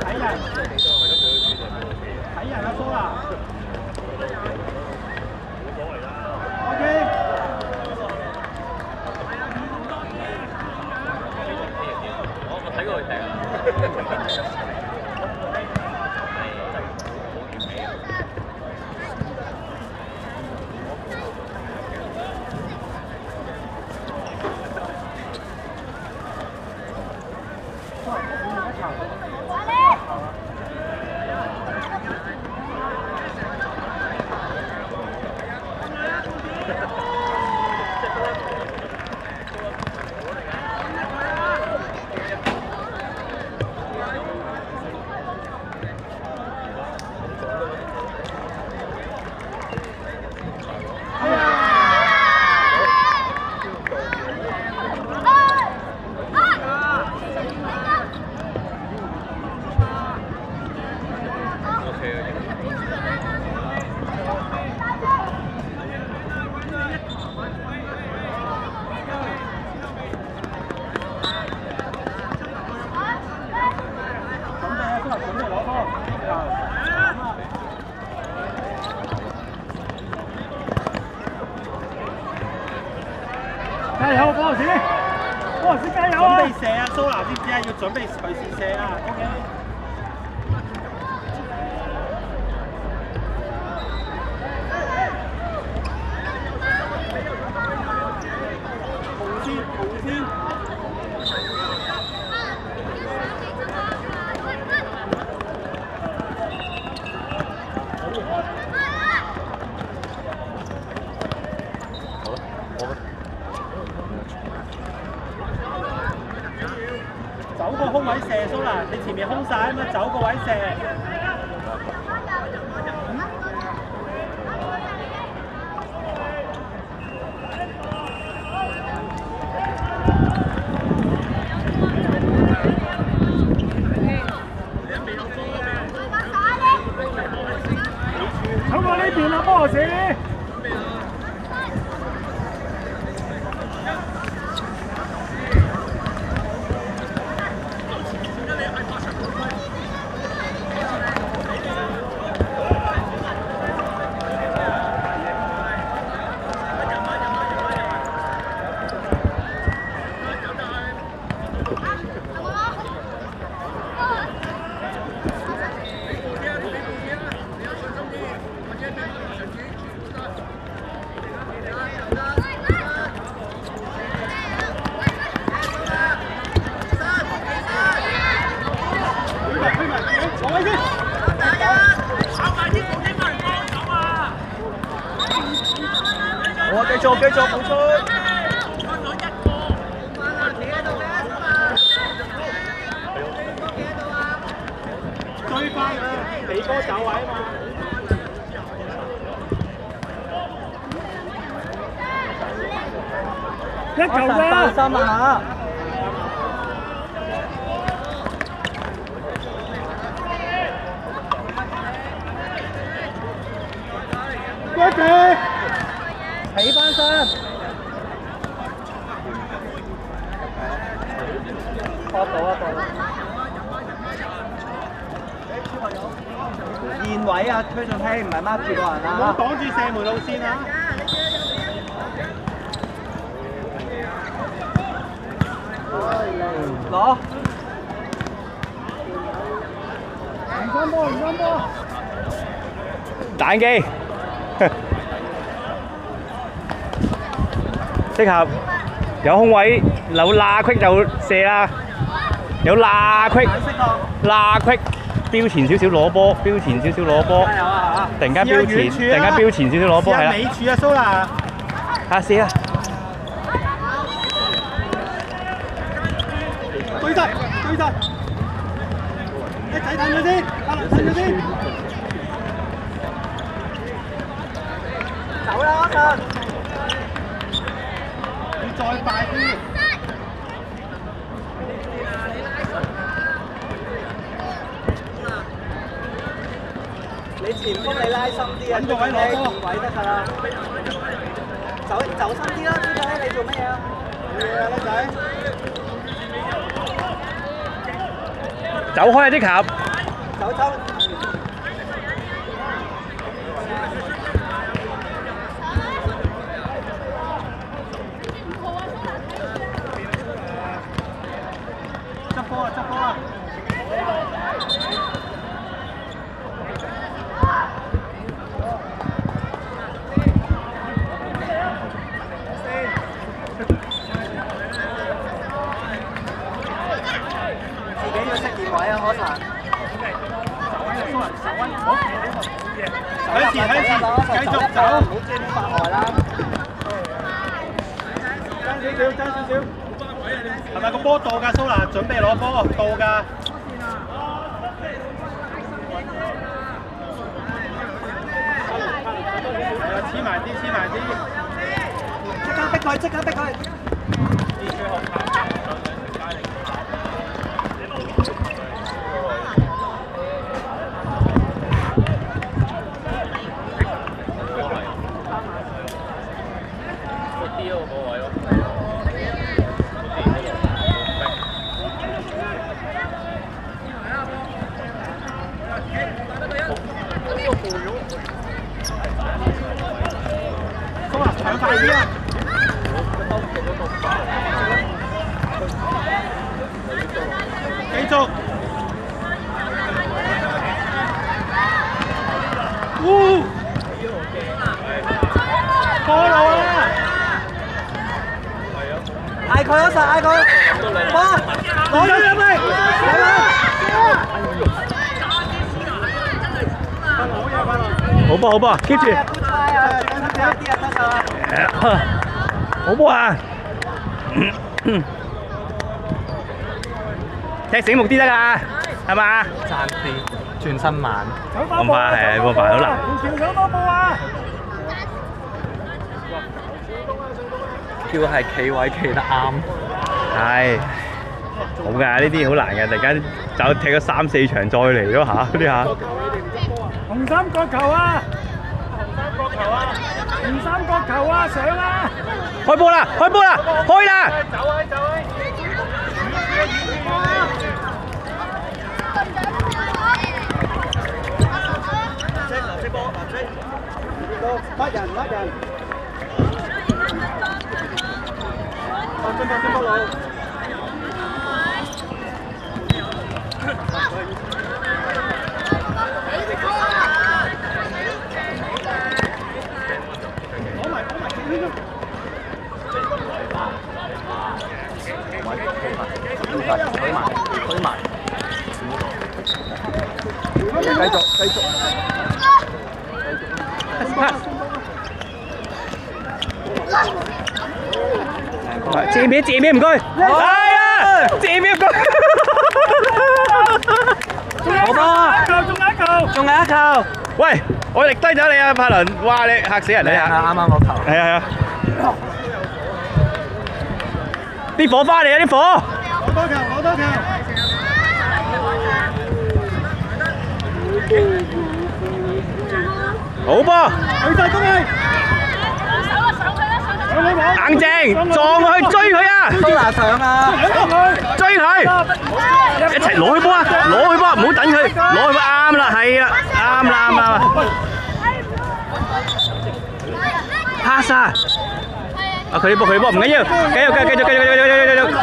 睇人啊蘇啦 ，OK。我睇過佢踢啊。加油，波士！波士加油啊！準備射啊，蘇拿知唔知啊？要準備隨時射啊 ！OK。紅先，紅先。走個空位射蘇拿，你前面空晒啊嘛，走個位射。走過呢邊啦，波士！我繼續補出。追翻啊！俾波走位啊嘛。一球㗎。3啊！一球。起翻身，搏到啊！搏到！現位啊，推進器唔係掹住個人啊！唔好擋住射門路線啊！攞！唔翻波，唔翻波！彈機。適合有空位有罅隙就射啦，有罅隙標前少少攞波，標前少少攞波，突然間標前，突然間標前少少攞波係啦。尾柱啊，蘇拿！試啊！對得，對得！一仔睇佢先，阿倫睇佢先。走啦，阿倫！再快啲！你前鋒你拉深啲啊，揾個位攞波，位得㗎啦。走深啲啦，呢仔你做乜嘢啊？冇嘢啊，呢仔。走開啊啲球！走抽。執波啊！執波啊！自己要識見位啊，可能。向前，繼續走，唔好專發外啦。爭少少。係咪個波到㗎？蘇拿準備攞波，到㗎。黐埋啲。即刻逼佢。蘇拿搶快啲啊！繼續。過路啊！嗌佢啊！嗌佢！哇！攞咗入嚟！好波 ，keep 住。好波啊！踢醒目啲得㗎，係嘛？爭啲，轉身慢。咁快係，咁快好難。上多步啊！叫係企位企得啱。係，好㗎，呢啲好難嘅，突然間就踢咗3-4場再嚟咗下呢下。紅衫角球啊！紅衫角球啊！上啊！開波啦！開啦！乜人？進波路。推埋。繼續。借面唔該。係啊，借面唔該。好波啊！仲有一球。喂，我力低咗你啊，柏倫！哇，你嚇死人你嚇！啱個球。係啊。啲火翻嚟啊！啲火。攞多球。好波！去晒攻擊！硬淨，撞落去追佢啊！蘇拿上啊！追佢！一齊攞去波啊！唔好等佢，攞去波啱啦，係啦，啱啦。pass 啊！佢啲波唔緊要，繼續。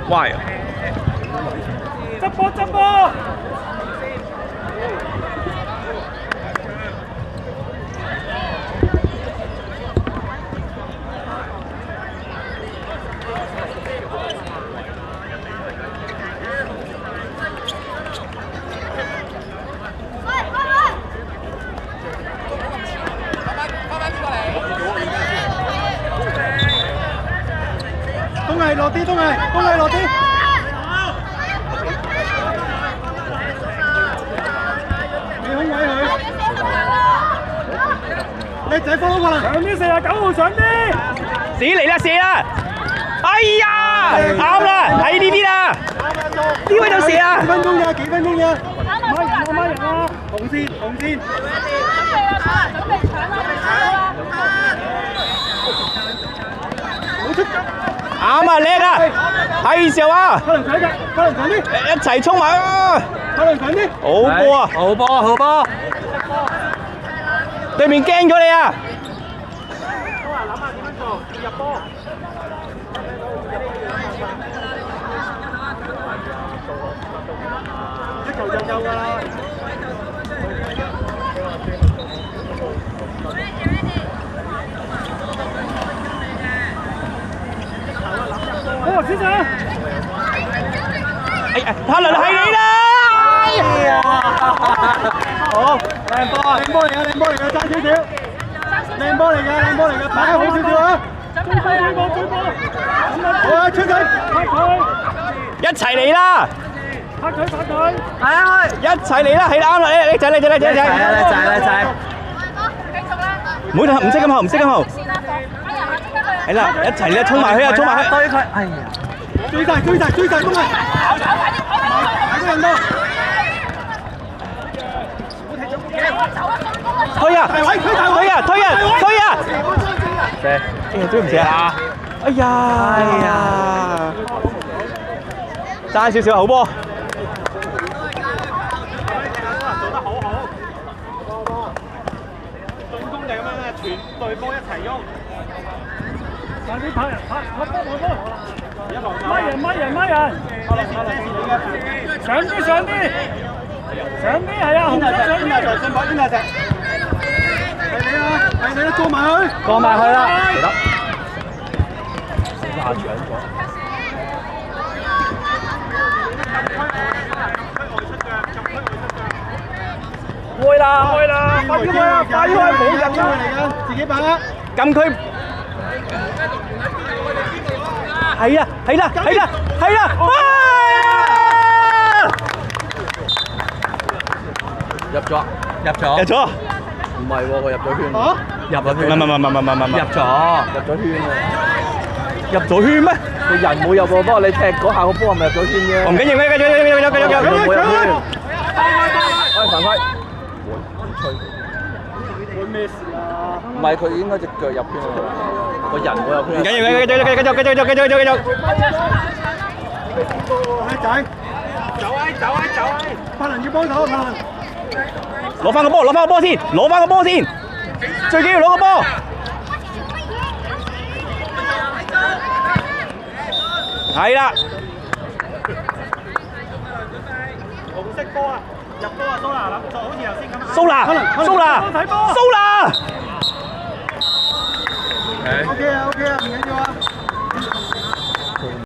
喂！執波！東藝落啲，你空位佢，叻仔放過啦，上啲49號上啲，射啦！哎呀，啱啦，喺呢邊啦，呢位就射啊！幾分鐘啫，孖人啊！紅線，準備搶啦！啱啊，叻啊，係時候啊，可能強啲，可能強啲，一齊衝埋啊！可能強啲。好波啊！好波好波，對面驚咗你啊！都話諗下點樣做，入波。一球就夠㗎啦。哦，先生。哎呀，可能係你啦！哎呀，好靚波啊！靚波嚟㗎，靚波嚟㗎，爭少少。靚波嚟㗎，靚波嚟㗎，擺好少少啊！追波，追波！好啊，出佢，拍佢，一齊嚟啦！拍佢，拍佢！係啊，一齊嚟啦！係啦，啱啦，叻仔，叻仔，叻仔，叻仔！叻仔叻仔，唔好唔識咁後，唔識咁後。係啦，一齊啦，衝埋去啊，衝埋去！對佢，哎呀，追晒，追晒，追晒，攻啊！睇個人多。推啊！推啊！推啊！推啊！射！哎呀，追唔射啊！哎呀！哎呀！爭少少好波。做得好好。進攻就咁樣啦，全隊波一齊喐。快啲拍人，拍波，拍波！乜人，乜人，乜人！上啲，上啲！上啲係啊，紅色上啲！上跑邊啊隻？係你啊！係你啦，過埋去！過埋去啦！嚟得。哇！搶咗。開啦！開啦！快啲開啊！快啲開！冇人啦！自己把握。禁區。係啦！係啦！係啦！係啦！入咗，入咗，入咗。唔係喎，佢入咗圈，入咗圈，唔入咗圈啊！入咗圈咩？個人冇入喎，不過你踢嗰下個波係咪入咗圈啫？唔緊要，繼續。冇入圈，喂，犯規，會咩事啊？唔係佢應該隻腳入圈啊，個人冇入圈。唔緊要，繼續。叻仔，走啊！柏能要幫手啊，柏能。攞翻個波先，最緊要攞個波。係啦。紅色波啊，入波啊，蘇拿啦，就好似頭先咁。蘇拿。 OK 啊，唔緊要啊。